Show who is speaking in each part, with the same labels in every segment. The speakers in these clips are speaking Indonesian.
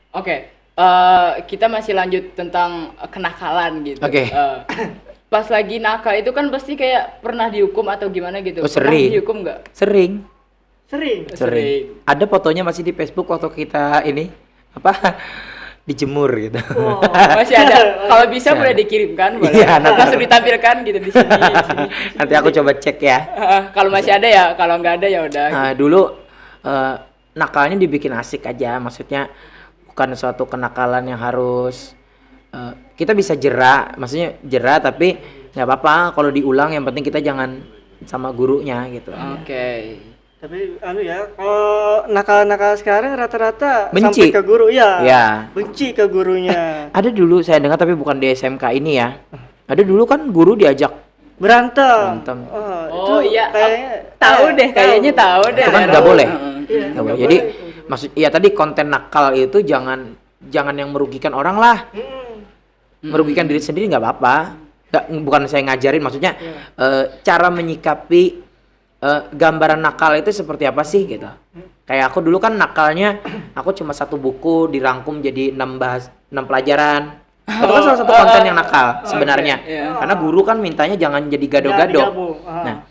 Speaker 1: Oke, kita masih lanjut tentang kenakalan gitu.
Speaker 2: Oke.
Speaker 1: Pas lagi nakal itu kan pasti kayak pernah dihukum atau gimana gitu.
Speaker 2: Oh,
Speaker 1: Pernah
Speaker 2: sering.
Speaker 1: dihukum nggak?
Speaker 2: Sering.
Speaker 1: Sering.
Speaker 2: Ada fotonya masih di Facebook waktu kita ini apa dijemur gitu.
Speaker 3: Wow.
Speaker 1: Masih ada. Kalau bisa
Speaker 2: Masih
Speaker 1: boleh
Speaker 2: ada.
Speaker 1: dikirimkan, boleh.
Speaker 2: Iya, nanti-
Speaker 1: Langsung ditampilkan gitu di sini. di sini.
Speaker 2: Nanti aku coba cek ya.
Speaker 1: Kalau masih ada ya, kalau nggak ada ya udah.
Speaker 2: Dulu nakalnya dibikin asik aja, maksudnya bukan suatu kenakalan yang harus kita bisa jera, maksudnya jera tapi nggak apa-apa kalau diulang, yang penting kita jangan sama gurunya gitu.
Speaker 1: Oke.
Speaker 3: Tapi kalau nakal-nakal sekarang rata-rata
Speaker 2: Benci.
Speaker 3: sampai ke guru ya.
Speaker 2: Iya.
Speaker 3: Benci ke gurunya.
Speaker 2: Ada dulu saya dengar tapi bukan di SMK ini ya. Ada dulu kan guru diajak
Speaker 3: Berantem.
Speaker 2: Berantem.
Speaker 1: Oh iya,
Speaker 3: kayaknya
Speaker 1: tahu deh, kayaknya tahu deh.
Speaker 2: Itu kan
Speaker 1: daerah.
Speaker 2: nggak boleh.
Speaker 1: Heeh.
Speaker 3: Iya,
Speaker 2: Nggak boleh. Jadi maksud iya tadi konten nakal itu jangan yang merugikan orang lah. Merugikan diri sendiri nggak apa-apa. Bukan saya ngajarin, maksudnya cara menyikapi gambaran nakal itu seperti apa sih gitu. Kayak aku dulu kan nakalnya aku cuma satu buku dirangkum jadi 6 pelajaran. Itu kan salah satu konten yang nakal sebenarnya.
Speaker 1: iya.
Speaker 2: Karena guru kan mintanya jangan jadi gado-gado.
Speaker 3: digabung.
Speaker 2: Nah,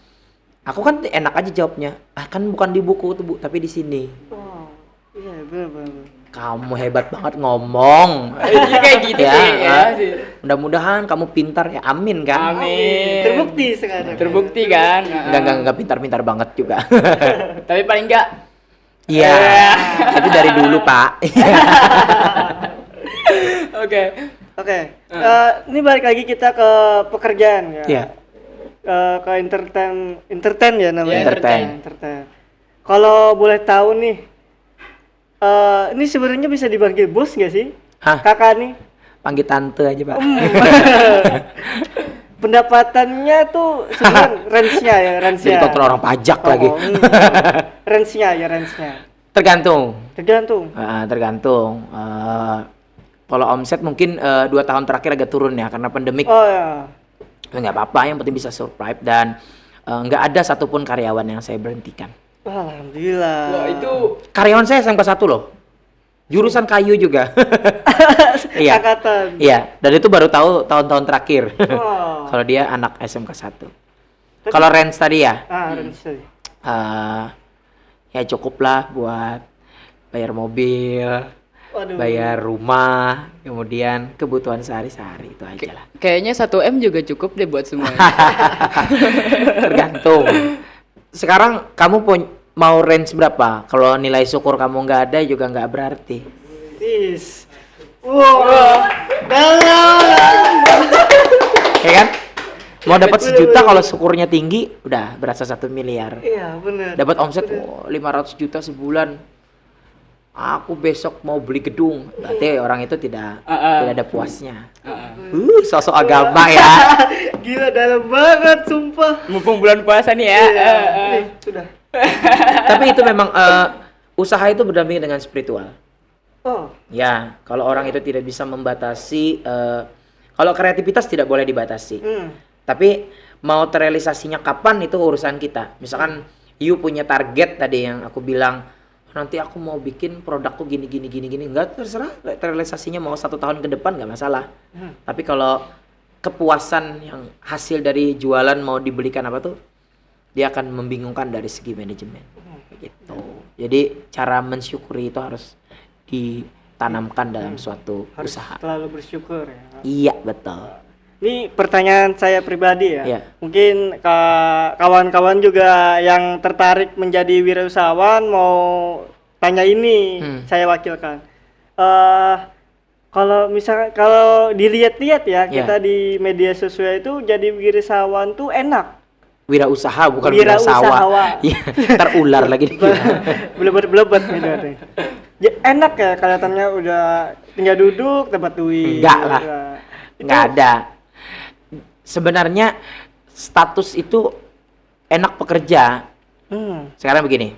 Speaker 2: aku kan enak aja jawabnya. Kan bukan di buku tuh, Bu, tapi di sini.
Speaker 3: Oh, iya benar.
Speaker 2: Kamu hebat banget ngomong.
Speaker 1: Iya kayak gitu
Speaker 2: Ya,
Speaker 1: sih, ya sih.
Speaker 2: Mudah-mudahan kamu pintar ya. Amin kan?
Speaker 1: Amin.
Speaker 3: Terbukti sekarang.
Speaker 1: Terbukti kan?
Speaker 2: Enggak pintar-pintar banget juga.
Speaker 1: Tapi paling enggak
Speaker 2: Iya. Itu dari dulu, Pak.
Speaker 1: oke.
Speaker 3: Oke. Ini balik lagi kita ke pekerjaan ya.
Speaker 2: Iya.
Speaker 3: Ke entertain ya namanya.
Speaker 2: Entertain.
Speaker 3: Kalau boleh tahu nih, ini sebenarnya bisa dipanggil bos nggak sih?
Speaker 2: Hah?
Speaker 3: Kakak nih.
Speaker 2: Panggil tante aja, Pak.
Speaker 3: Pendapatannya tuh sebenarnya range-nya ya,
Speaker 2: Jadi kontrol orang pajak lagi.
Speaker 3: Range-nya.
Speaker 2: Tergantung.
Speaker 3: Tergantung.
Speaker 2: Tergantung. Kalau omset mungkin 2 tahun terakhir agak turun ya karena pandemik.
Speaker 3: Oh ya.
Speaker 2: Nggak apa-apa, yang penting bisa survive dan nggak ada satupun karyawan yang saya berhentikan.
Speaker 3: Alhamdulillah.
Speaker 1: Wah, itu
Speaker 2: Karyawan saya SMK 1 loh. Jurusan kayu juga. Iya.
Speaker 3: Angkatan.
Speaker 2: Iya, dan itu baru tahu tahun-tahun terakhir.
Speaker 3: Oh.
Speaker 2: Kalau dia anak SMK 1. Kalau range tadi ya,
Speaker 3: Range.
Speaker 2: ya cukup lah buat bayar mobil,
Speaker 3: Waduh.
Speaker 2: bayar rumah, kemudian kebutuhan sehari-hari itu aja lah.
Speaker 1: kayaknya 1 M juga cukup deh buat semuanya.
Speaker 2: Tergantung. Sekarang kamu mau range berapa? Kalau nilai syukur kamu nggak ada juga nggak berarti.
Speaker 3: Is. Wow. Dalam.
Speaker 2: Ya kan? Mau dapat 1 juta kalau syukurnya tinggi, udah berasa 1 miliar.
Speaker 3: Iya, benar.
Speaker 2: Dapat omset 500 juta sebulan. Aku besok mau beli gedung. Berarti orang itu tidak ada puasnya. Sosok agama ya.
Speaker 3: Gila dalam banget sumpah.
Speaker 1: Mumpung bulan puasa nih ya.
Speaker 3: Nih, sudah.
Speaker 2: Tapi itu memang usaha itu berdampingan dengan spiritual.
Speaker 3: Oh,
Speaker 2: Ya, kalau orang itu tidak bisa membatasi, kalau kreativitas tidak boleh dibatasi. Tapi mau terrealisasinya kapan itu urusan kita. Misalkan you punya target tadi yang aku bilang, nanti aku mau bikin produkku gini, enggak, terserah terrealisasinya mau 1 tahun ke depan nggak masalah. Tapi kalau kepuasan yang hasil dari jualan mau dibelikan apa tuh, dia akan membingungkan dari segi manajemen. Gitu. Jadi cara mensyukuri itu harus ditanamkan dalam suatu
Speaker 3: harus
Speaker 2: usaha.
Speaker 3: selalu bersyukur ya.
Speaker 2: Iya, betul.
Speaker 3: Ini pertanyaan saya pribadi ya.
Speaker 2: Iya.
Speaker 3: Mungkin kawan-kawan juga yang tertarik menjadi wirausahawan mau tanya ini, saya wakilkan. Kalau dilihat-lihat ya, kita di media sosial itu jadi wirausahawan tuh enak.
Speaker 2: Wirausaha bukan wirausaha. Iya, terular lagi.
Speaker 3: Belebet gitu. Ya, enak ya kelihatannya udah tinggal duduk dapat duit.
Speaker 2: Enggak lah. Enggak ada. Sebenarnya status itu enak pekerja. Sekarang begini.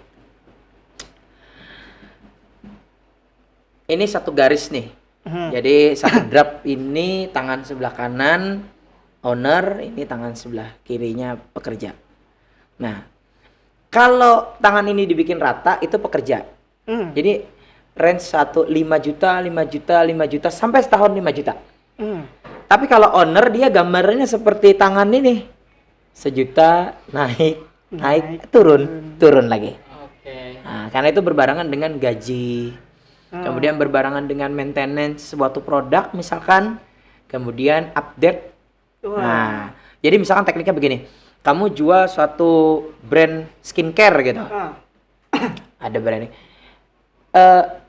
Speaker 2: Ini satu garis nih. Jadi satu drap ini tangan sebelah kanan owner, ini tangan sebelah kirinya pekerja. Nah, kalau tangan ini dibikin rata itu pekerja. Jadi range 5 juta, 5 juta, 5 juta sampai setahun 5 juta.
Speaker 3: Hmm.
Speaker 2: Tapi kalau owner dia gambarnya seperti tangan ini. 1 juta naik turun lagi.
Speaker 1: Oke.
Speaker 2: Nah, karena itu berbarengan dengan gaji. Kemudian berbarengan dengan maintenance suatu produk misalkan, kemudian update. Nah, jadi misalkan tekniknya begini. Kamu jual suatu brand skincare gitu. Ada brand ini.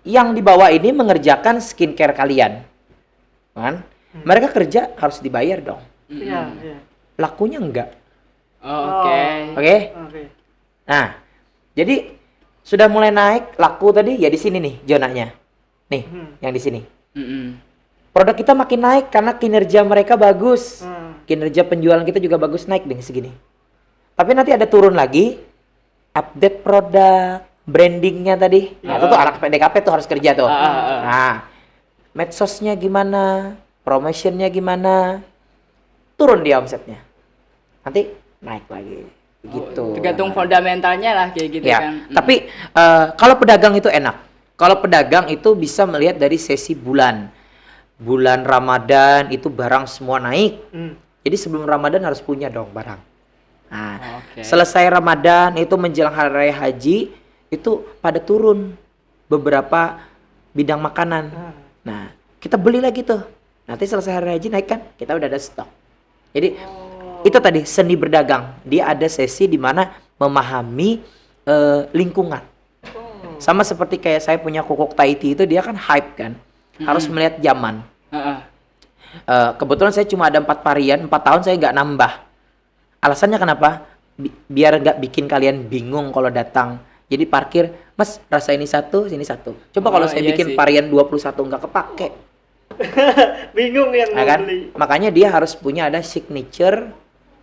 Speaker 2: Yang di bawah ini mengerjakan skincare kalian. Kan? Mereka kerja harus dibayar dong.
Speaker 3: Iya.
Speaker 2: Lakunya enggak.
Speaker 1: Oke.
Speaker 2: Oke? Nah, jadi sudah mulai naik laku tadi ya di sini nih zonanya. Nih, yang di sini.
Speaker 1: Mm-mm.
Speaker 2: Produk kita makin naik karena kinerja mereka bagus. Kinerja penjualan kita juga bagus, naik dengan segini. Tapi nanti ada turun lagi, update produk, brandingnya tadi. Nah, itu tuh anak PDKP tuh harus kerja tuh. Nah, medsosnya gimana, promotionnya gimana, turun dia omsetnya. Nanti naik lagi. Gitu.
Speaker 1: Tergantung fundamentalnya lah kayak gitu
Speaker 2: Ya,
Speaker 1: kan.
Speaker 2: tapi kalau pedagang itu enak. Kalau pedagang itu bisa melihat dari sesi bulan. Bulan Ramadan itu barang semua naik. Jadi sebelum Ramadan harus punya dong barang. Nah, selesai Ramadan itu menjelang hari raya haji itu pada turun beberapa bidang makanan. Nah, kita beli lagi tuh. Nanti selesai hari haji naik kan, kita udah ada stok. Jadi itu tadi seni berdagang. Dia ada sesi di mana memahami lingkungan. Sama seperti kayak saya punya kukuk Tahiti itu, dia kan hype kan. Harus melihat zaman. Kebetulan saya cuma ada 4 varian, 4 tahun saya nggak nambah. Alasannya kenapa? Biar nggak bikin kalian bingung kalau datang. Jadi parkir, Mas rasa ini satu, sini satu. Coba kalau saya bikin varian 21 nggak kepake.
Speaker 3: Bingung yang mau
Speaker 2: kan?
Speaker 3: beli.
Speaker 2: Makanya dia harus punya ada signature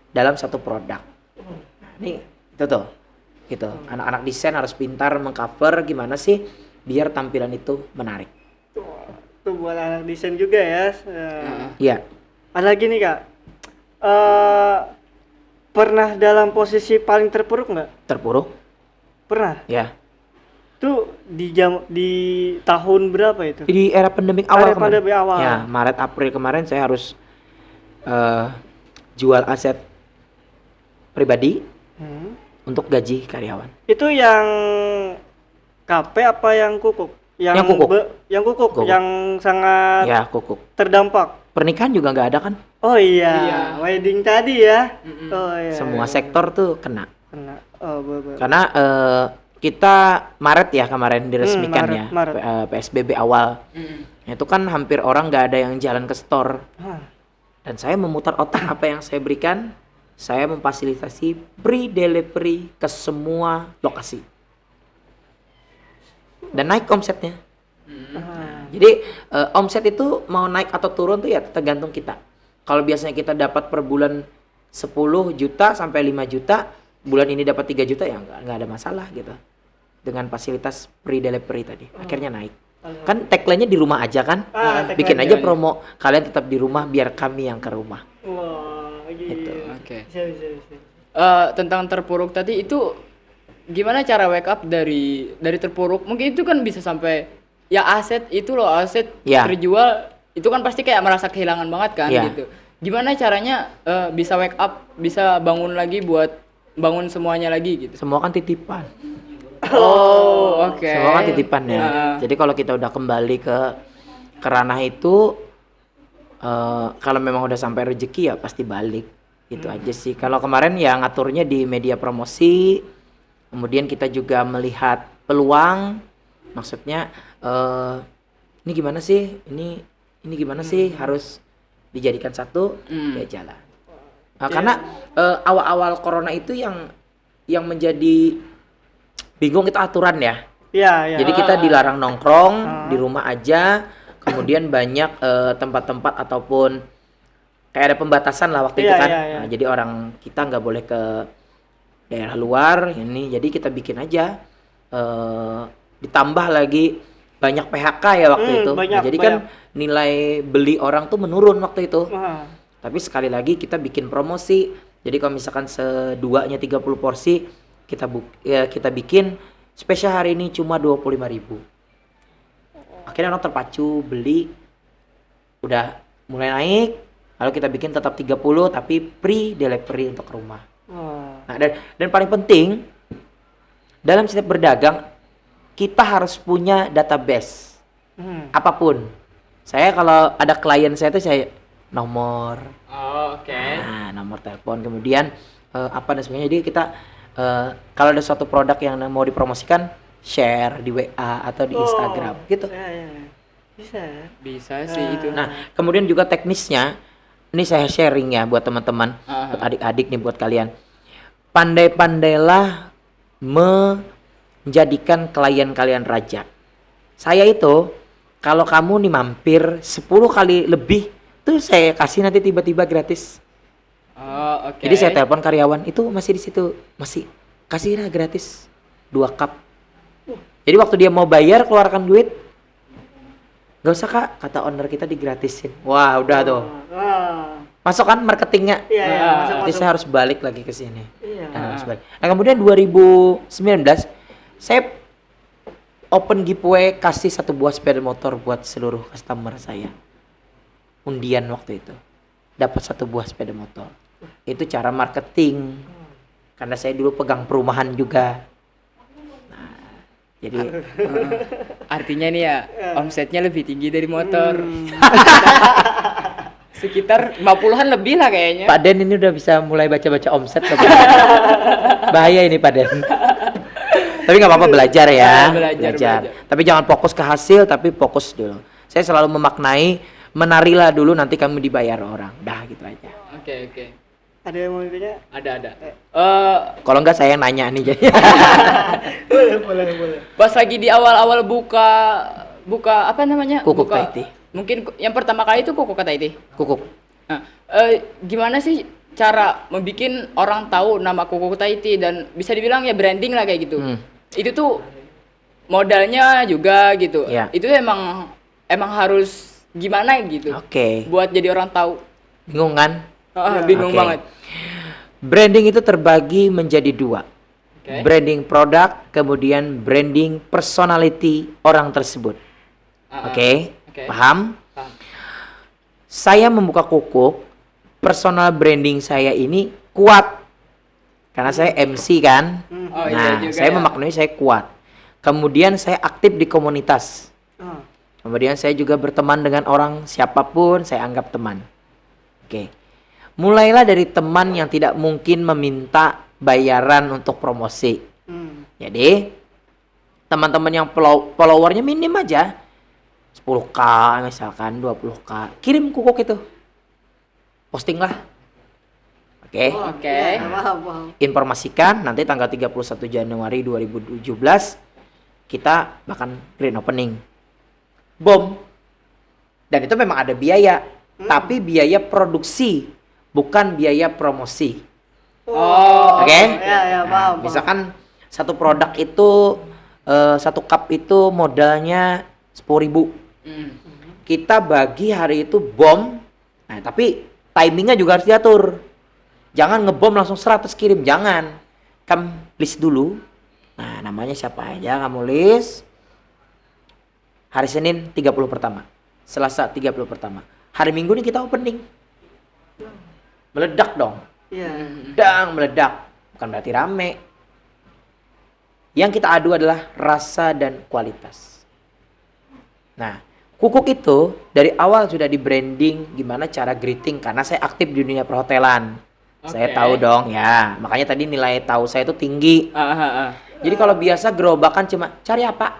Speaker 2: dalam satu produk. Nah, ini itu tuh. Gitu. Anak-anak desain harus pintar mengcover gimana sih biar tampilan itu menarik.
Speaker 3: Tuh buat anak desain juga ya.
Speaker 2: Iya.
Speaker 3: Ada lagi nih Kak. Pernah dalam posisi paling terpuruk nggak?
Speaker 2: Terpuruk?
Speaker 3: Pernah.
Speaker 2: Ya.
Speaker 3: Tuh di tahun berapa itu?
Speaker 2: Di era pandemik awal kemarin.
Speaker 3: Pandemi awal.
Speaker 2: Ya, Maret April kemarin saya harus jual aset pribadi untuk gaji karyawan.
Speaker 3: Itu yang KP apa yang kukuk?
Speaker 2: Yang kukuk.
Speaker 3: Yang kukuk, yang sangat
Speaker 2: Ya, kukuk.
Speaker 3: terdampak.
Speaker 2: Pernikahan juga nggak ada kan?
Speaker 3: Oh iya, wedding tadi ya. Oh iya.
Speaker 2: Semua sektor tuh kena.
Speaker 3: Oh,
Speaker 2: Karena kita Maret ya kemarin diresmikan
Speaker 3: Maret.
Speaker 2: PSBB awal. Itu kan hampir orang nggak ada yang jalan ke store. Dan saya memutar otak apa yang saya berikan. Saya memfasilitasi free delivery ke semua lokasi. Dan naik omsetnya. Jadi omset itu mau naik atau turun tuh ya tergantung kita. Kalau biasanya kita dapat per bulan 10 juta sampai 5 juta, bulan ini dapat 3 juta ya nggak ada masalah gitu. Dengan fasilitas free delivery tadi, akhirnya naik. Kan tagline-nya di rumah aja kan? Bikin aja promo, kalian tetap di rumah biar kami yang ke rumah.
Speaker 3: Wah, gitu.
Speaker 1: Oke.
Speaker 3: Bisa.
Speaker 1: Tentang terpuruk tadi itu gimana cara wake up dari terpuruk? Mungkin itu kan bisa sampai ya aset itu loh, aset terjual itu kan pasti kayak merasa kehilangan banget kan gitu. Gimana caranya bisa wake up, bisa bangun lagi buat bangun semuanya lagi gitu?
Speaker 2: Semua kan titipan.
Speaker 1: Oh, oke.
Speaker 2: Semua kan titipan ya. Jadi kalau kita udah kembali ke ranah itu, kalau memang udah sampai rezeki ya pasti balik. Gitu aja sih. Kalau kemarin ya ngaturnya di media promosi, kemudian kita juga melihat peluang. Maksudnya ini gimana sih? Ini gimana sih? Harus dijadikan satu ya jalan. Karena awal-awal corona itu yang menjadi bingung itu aturan ya.
Speaker 3: Iya.
Speaker 2: Jadi kita dilarang nongkrong di rumah aja. Kemudian banyak tempat-tempat ataupun kayak ada pembatasan lah waktu itu kan. Nah, jadi orang kita nggak boleh ke daerah luar ini. Jadi kita bikin aja. Ditambah lagi banyak PHK ya waktu itu. Nah, jadi kan nilai beli orang tuh menurun waktu itu. Tapi sekali lagi kita bikin promosi. Jadi kalau misalkan seduanya 30 porsi kita bikin spesial hari ini cuma 25.000. Akhirnya orang terpacu beli, udah mulai naik, lalu kita bikin tetap 30 tapi free delivery untuk rumah. Nah, dan paling penting dalam setiap berdagang kita harus punya database. Apapun. Saya kalau ada klien saya tuh saya nomor. Nah, nomor telepon, kemudian apa dan sebagainya. Jadi kita kalau ada suatu produk yang mau dipromosikan, share di WA atau di Instagram gitu.
Speaker 1: Bisa sih itu.
Speaker 2: Nah, kemudian juga teknisnya, ini saya sharing ya buat teman-teman, buat adik-adik nih, buat kalian. Pandai-pandailah menjadikan klien kalian raja. Saya itu, kalau kamu nih mampir 10 kali lebih, tuh saya kasih nanti tiba-tiba gratis. Jadi saya telepon karyawan, itu masih di situ, masih kasihlah gratis 2 cup. Jadi waktu dia mau bayar, keluarkan duit, gak usah kak, kata owner kita digratisin. Wah udah tuh, masuk kan marketingnya. Nanti saya harus balik lagi ke sini. Harus balik. Nah kemudian 2019 saya open giveaway, kasih 1 buah sepeda motor buat seluruh customer saya. Undian waktu itu dapat 1 buah sepeda motor. Itu cara marketing, karena saya dulu pegang perumahan juga. Jadi
Speaker 1: Artinya nih ya, omsetnya lebih tinggi dari motor. Sekitar 50-an lebih lah kayaknya.
Speaker 2: Pak Den ini udah bisa mulai baca-baca omset. Bahaya ini Pak Den. Tapi nggak apa-apa, belajar ya. Belajar. Tapi jangan fokus ke hasil, tapi fokus dulu. Saya selalu memaknai, menarilah dulu, nanti kamu dibayar orang. Dah gitu aja.
Speaker 1: Oke.
Speaker 3: Ada yang mau ditanya?
Speaker 1: Ada.
Speaker 2: Kalau nggak saya yang nanya nih jadi.
Speaker 3: boleh.
Speaker 1: Pas lagi di awal-awal buka apa namanya?
Speaker 2: Kukuk
Speaker 1: buka,
Speaker 2: Thai Tea.
Speaker 1: Mungkin yang pertama kali itu Kukuk Thai Tea.
Speaker 2: Kukuk.
Speaker 1: Nah, gimana sih cara membuat orang tahu nama Kukuk Thai Tea dan bisa dibilang ya branding lah kayak gitu. Itu tuh modalnya juga gitu.
Speaker 2: Ya.
Speaker 1: Itu emang harus gimana gitu. Buat jadi orang tahu.
Speaker 2: Bingung kan?
Speaker 1: Bingung banget.
Speaker 2: Branding itu terbagi menjadi 2. Branding produk, kemudian branding personality orang tersebut. Paham? Saya membuka Kukuk, personal branding saya ini kuat. Karena saya MC kan. Saya memaknai saya kuat. Kemudian saya aktif di komunitas. Kemudian saya juga berteman dengan orang siapapun saya anggap teman. Mulailah dari teman yang tidak mungkin meminta bayaran untuk promosi. Jadi teman-teman yang followernya minim aja, 10k misalkan, 20k, kirim Kukuk itu, posting lah. Informasikan, nanti tanggal 31 Januari 2017 kita bahkan grand opening. Bom. Dan itu memang ada biaya, tapi biaya produksi, bukan biaya promosi.
Speaker 3: Paham.
Speaker 2: Misalkan satu produk itu 1 cup itu modalnya 10.000. Kita bagi hari itu bom. Nah, tapi timingnya juga harus diatur. Jangan ngebom langsung 100 kirim, jangan. Kamu list dulu. Nah, namanya siapa aja kamu list. Hari Senin 30 pertama. Selasa 30 pertama. Hari Minggu nih kita opening. Meledak dong. Meledak. Bukan berarti rame. Yang kita adu adalah rasa dan kualitas. Nah, Kukuk itu dari awal sudah di branding gimana cara greeting, karena saya aktif di dunia perhotelan. Saya tahu dong ya. Makanya tadi nilai tahu saya itu tinggi. Jadi kalau biasa gerobakan cuma cari apa?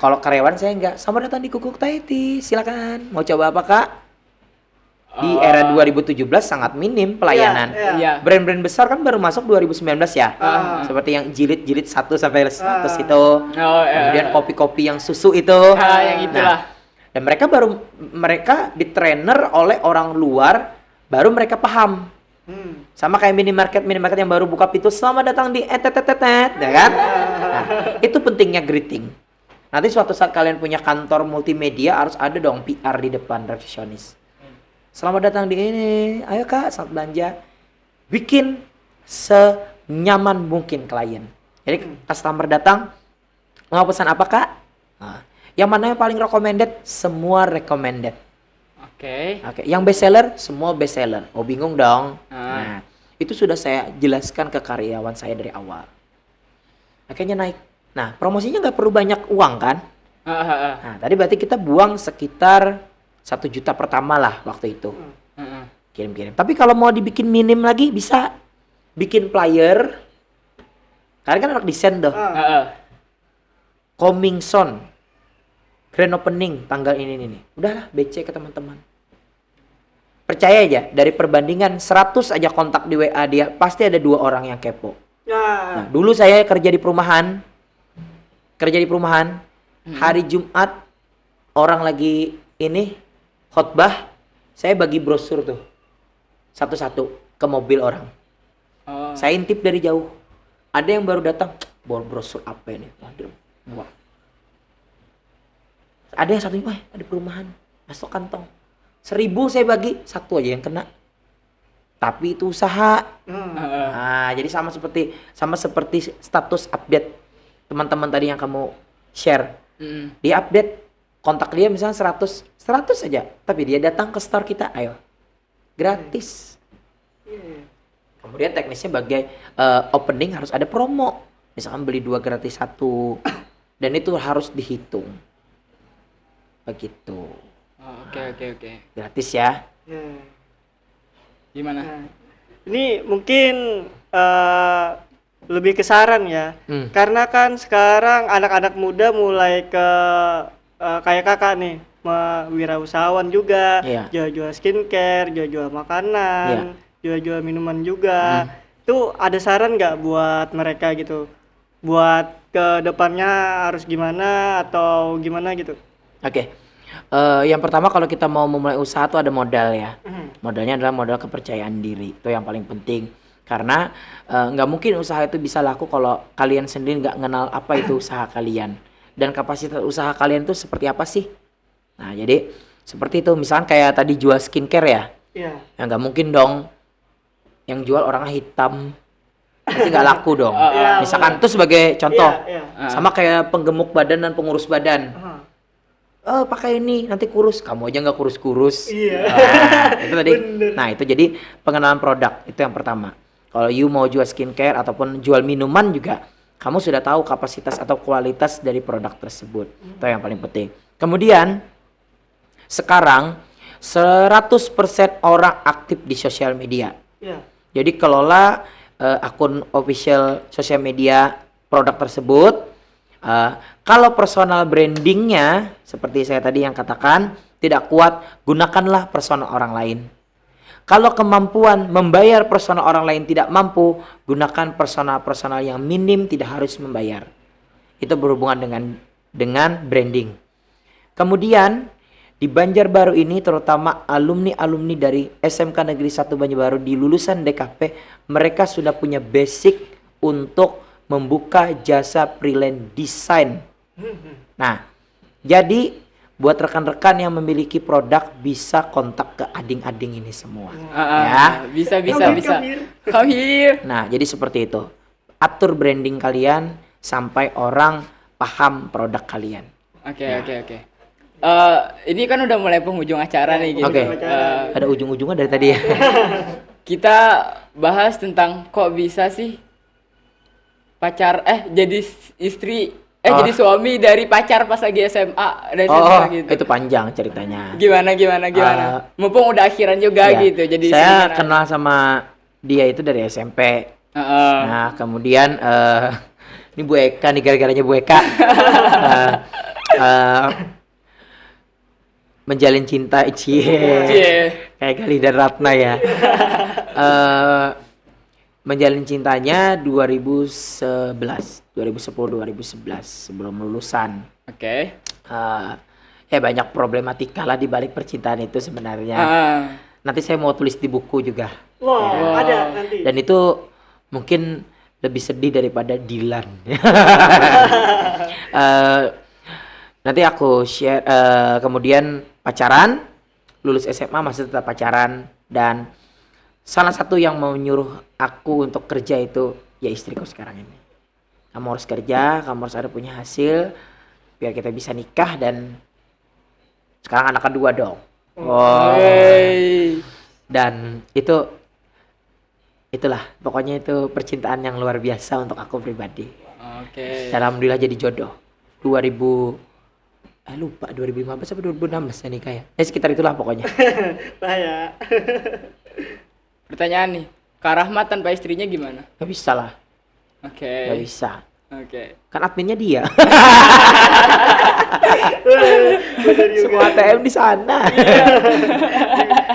Speaker 2: Kalau karyawan saya enggak. Selamat datang di Kukuk Thai Tea. Silakan. Mau coba apa, Kak? Di era 2017 sangat minim pelayanan. Brand-brand besar kan baru masuk 2019 ya. Seperti yang jilid-jilid 1 sampai 100 itu. Kemudian kopi-kopi yang susu itu.
Speaker 1: Yang itulah.
Speaker 2: Dan mereka di-trainer oleh orang luar, baru mereka paham. Sama kayak minimarket yang baru buka pintu, selamat datang di etetetetet, ya kan? Nah, itu pentingnya greeting. Nanti suatu saat kalian punya kantor multimedia, harus ada dong PR di depan, resepsionis. Selamat datang di ini, ayo kak, selamat belanja. Bikin senyaman mungkin klien. Jadi customer datang, mau pesan apa kak? Nah, Yang mana yang paling recommended? Semua recommended.
Speaker 1: Oke.
Speaker 2: Yang best seller, semua best seller. Oh, bingung dong. Nah, itu sudah saya jelaskan ke karyawan saya dari awal. Akhirnya naik. Nah, promosinya nggak perlu banyak uang kan? Nah, tadi berarti kita buang sekitar 1 juta pertama lah waktu itu. Kirim-kirim. Tapi kalau mau dibikin minim lagi bisa bikin flyer. Kalian kan anak desain tuh. Coming soon. Grand opening tanggal ini. Udahlah, BC ke teman-teman. Percaya aja, dari perbandingan 100 aja kontak di WA dia, pasti ada 2 orang yang kepo. Nah, dulu saya kerja di perumahan. Hari Jumat orang lagi ini khotbah, saya bagi brosur tuh satu-satu ke mobil orang. Saya intip dari jauh. Ada yang baru datang, bawa brosur apa ini? Wah. Ada yang satu, ada perumahan, masuk kantong. 1000 saya bagi, 1 aja yang kena. Tapi itu usaha. Nah, jadi sama seperti status update teman-teman tadi yang kamu share. Dia update kontak dia misalnya 100 aja, tapi dia datang ke store kita, ayo gratis. Kemudian teknisnya sebagai opening harus ada promo, misalkan beli 2 gratis 1, dan itu harus dihitung begitu.
Speaker 1: Oke.
Speaker 2: Gratis ya.
Speaker 1: Gimana?
Speaker 3: Ini mungkin lebih ke saran ya, karena kan sekarang anak-anak muda mulai ke kayak kakak nih, wirausahawan juga, jual-jual skincare, jual-jual makanan, jual-jual minuman juga. Itu ada saran nggak buat mereka gitu, buat ke depannya harus gimana atau gimana gitu?
Speaker 2: Oke. Yang pertama kalau kita mau memulai usaha tuh ada modal ya. Modalnya adalah modal kepercayaan diri. Itu yang paling penting. Karena nggak mungkin usaha itu bisa laku kalau kalian sendiri nggak kenal apa itu usaha kalian. Dan kapasitas usaha kalian tuh seperti apa sih? Nah, jadi seperti itu. Misalkan kayak tadi jual skincare ya. Ya nggak mungkin dong yang jual orangnya hitam. Pasti nggak laku dong. Misalkan itu sebagai contoh. Sama kayak penggemuk badan dan pengurus badan. Pakai ini nanti kurus, kamu aja nggak kurus-kurus. Nah, itu tadi. Nah, itu jadi pengenalan produk, itu yang pertama. Kalau you mau jual skincare ataupun jual minuman juga, kamu sudah tahu kapasitas atau kualitas dari produk tersebut. Itu yang paling penting. Kemudian sekarang 100% orang aktif di sosial media. Jadi kelola akun official sosial media produk tersebut. Kalau personal brandingnya seperti saya tadi yang katakan tidak kuat, gunakanlah personal orang lain. Kalau kemampuan membayar personal orang lain tidak mampu, gunakan personal yang minim, tidak harus membayar. Itu berhubungan dengan branding. Kemudian di Banjarbaru ini terutama alumni dari SMK Negeri 1 Banjarbaru di lulusan DKP, mereka sudah punya basic untuk membuka jasa freelance design. Nah, jadi buat rekan-rekan yang memiliki produk bisa kontak ke ading-ading ini semua. Ya,
Speaker 1: bisa. Come here.
Speaker 2: Nah, jadi seperti itu. Atur branding kalian sampai orang paham produk kalian.
Speaker 1: Oke. Ini kan udah mulai penghujung acara nih gitu.
Speaker 2: Ada ujung-ujungnya dari tadi ya.
Speaker 1: Kita bahas tentang kok bisa sih pacar jadi istri jadi suami dari pacar pas lagi SMA dari SMA gitu.
Speaker 2: Itu panjang ceritanya.
Speaker 1: Gimana? Mumpung udah akhiran juga gitu. Jadi
Speaker 2: saya kenal sama dia itu dari SMP. Nah, kemudian ini Bu Eka nih, gara-garanya Bu Eka. Menjalin cinta kayak Gali dan Ratna ya. Menjalin cintanya 2010 2011 sebelum lulusan. Ya banyak problematika lah di balik percintaan itu sebenarnya. Nanti saya mau tulis di buku juga.
Speaker 3: Ada nanti.
Speaker 2: Dan itu mungkin lebih sedih daripada Dilan. Nanti aku share. Kemudian pacaran, lulus SMA masih tetap pacaran, dan salah satu yang mau nyuruh aku untuk kerja itu ya istriku sekarang ini. Kamu harus kerja, kamu harus ada punya hasil. biar kita bisa nikah dan sekarang anak kedua dong. Dan itulah pokoknya itu percintaan yang luar biasa untuk aku pribadi. Dan alhamdulillah jadi jodoh. 2015 atau 2016 ya nikah ya. Sekitar itulah pokoknya.
Speaker 3: Bahaya.
Speaker 1: Pertanyaan nih, Kak Rahmat tanpa istrinya gimana?
Speaker 2: Gak bisa lah.
Speaker 1: Oke.
Speaker 2: Gak bisa.
Speaker 1: Oke.
Speaker 2: Kan adminnya dia. Semua ATM di sana.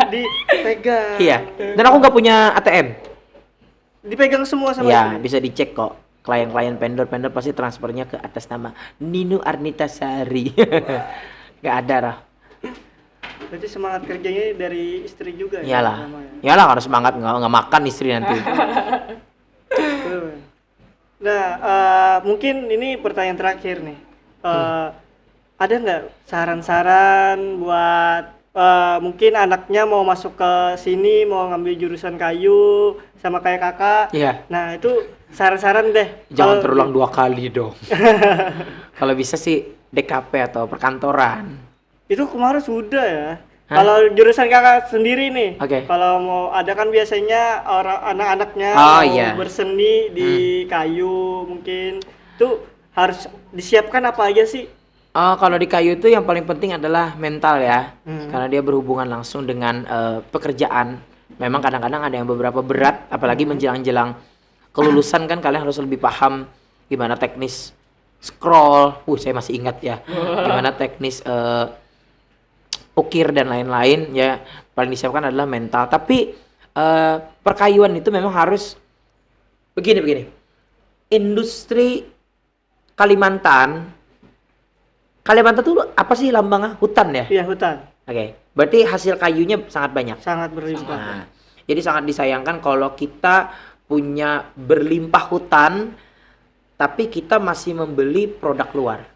Speaker 3: Dipegang.
Speaker 2: Iya. Dan aku nggak punya ATM.
Speaker 3: Dipegang semua sama
Speaker 2: Ya,
Speaker 3: istri?
Speaker 2: bisa dicek kok. Klien-klien vendor pasti transfernya ke atas nama Nino Arnita Sari. Gak ada lah.
Speaker 3: Berarti semangat kerjanya dari istri juga
Speaker 2: Iyalah.
Speaker 3: ya?
Speaker 2: Iyalah harus semangat nggak makan istri nanti.
Speaker 3: Nah, mungkin ini pertanyaan terakhir nih. Ada nggak saran-saran buat mungkin anaknya mau masuk ke sini, mau ngambil jurusan kayu sama kayak kakak?
Speaker 2: Iya.
Speaker 3: Nah, itu saran-saran deh.
Speaker 2: Jangan terulang 2 kali dong. Kalau bisa sih DKP atau perkantoran.
Speaker 3: Itu kemarin sudah ya. Kalau jurusan kakak sendiri nih, kalau mau ada kan biasanya orang anak-anaknya mau berseni di kayu mungkin, tuh harus disiapkan apa aja sih?
Speaker 2: Kalau di kayu itu yang paling penting adalah mental ya, karena dia berhubungan langsung dengan pekerjaan. Memang kadang-kadang ada yang beberapa berat, apalagi menjelang-jelang kelulusan kan kalian harus lebih paham gimana teknis scroll. Saya masih ingat ya, gimana teknis ukir dan lain-lain ya. Paling disiapkan adalah mental. Tapi perkayuan itu memang harus begini. Industri Kalimantan tuh apa sih lambangnya? Hutan ya?
Speaker 3: Iya, hutan.
Speaker 2: Oke. Berarti hasil kayunya sangat banyak.
Speaker 3: Sangat berlimpah.
Speaker 2: Jadi sangat disayangkan kalau kita punya berlimpah hutan tapi kita masih membeli produk luar.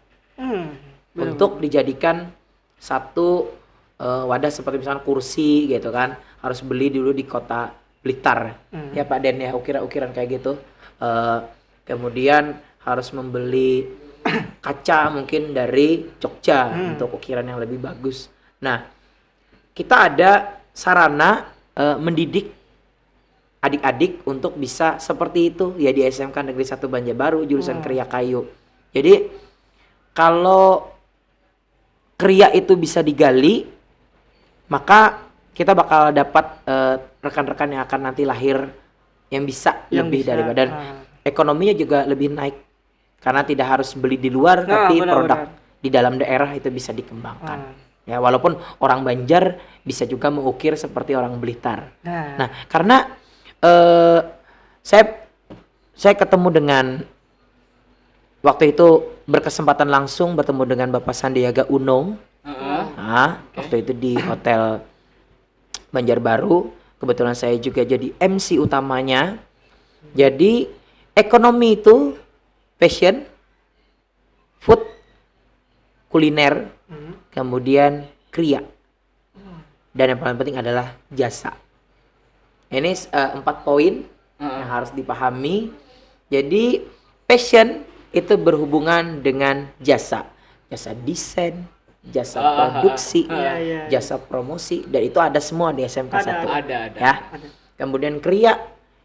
Speaker 2: Untuk dijadikan satu wadah seperti misalnya kursi gitu kan, harus beli dulu di kota Blitar ya Pak Den ya, ukiran-ukiran kayak gitu. Kemudian harus membeli kaca mungkin dari Jogja untuk ukiran yang lebih bagus. Nah, kita ada sarana mendidik adik-adik untuk bisa seperti itu ya di SMK Negeri 1 Banjarbaru jurusan Kriya Kayu. Jadi kalau kriya itu bisa digali, maka kita bakal dapat rekan-rekan yang akan nanti lahir yang bisa lebih daripada, dan ekonominya juga lebih naik karena tidak harus beli di luar, tapi produk di dalam daerah itu bisa dikembangkan. Ya, walaupun orang Banjar bisa juga mengukir seperti orang Blitar. Nah, karena saya ketemu dengan, waktu itu berkesempatan langsung bertemu dengan Bapak Sandiaga Uno. Waktu itu di Hotel Banjarbaru. Kebetulan saya juga jadi MC utamanya. Jadi ekonomi itu fashion, food, kuliner, kemudian kriya. Dan yang paling penting adalah jasa. Ini 4 poin yang harus dipahami. Jadi fashion itu berhubungan dengan jasa desain, jasa produksi, jasa promosi, dan itu ada semua di SMK 1.
Speaker 1: Ada.
Speaker 2: Ya. Kemudian kriya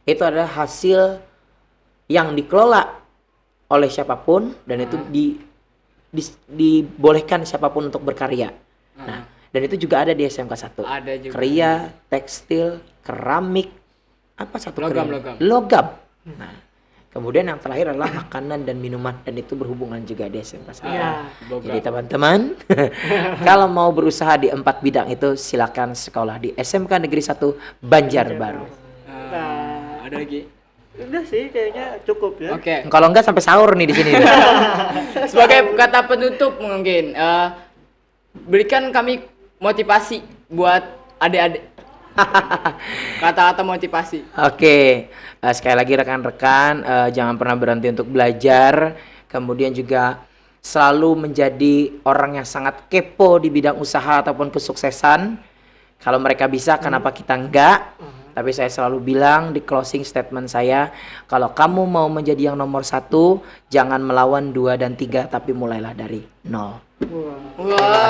Speaker 2: itu adalah hasil yang dikelola oleh siapapun dan itu dibolehkan siapapun untuk berkarya. Nah, dan itu juga ada di SMK 1.
Speaker 1: Ada juga.
Speaker 2: Kriya, tekstil, keramik, apa satu
Speaker 1: logam.
Speaker 2: Nah, kemudian yang terakhir adalah makanan dan minuman, dan itu berhubungan juga di SMK 1. Jadi teman-teman, kalau mau berusaha di 4 bidang itu silakan sekolah di SMK Negeri 1 Banjarbaru.
Speaker 1: Ada lagi?
Speaker 3: Udah sih kayaknya cukup ya.
Speaker 1: Oke.
Speaker 2: Kalau enggak sampai sahur nih di sini.
Speaker 1: Sebagai kata penutup mungkin berikan kami motivasi buat adik-adik. Kata-kata motivasi.
Speaker 2: Oke. Sekali lagi rekan-rekan, jangan pernah berhenti untuk belajar. Kemudian juga selalu menjadi orang yang sangat kepo di bidang usaha ataupun kesuksesan. Kalau mereka bisa, kenapa kita enggak? Tapi saya selalu bilang di closing statement saya, kalau kamu mau menjadi yang nomor 1, jangan melawan 2 dan 3, tapi mulailah dari 0.
Speaker 1: Wah.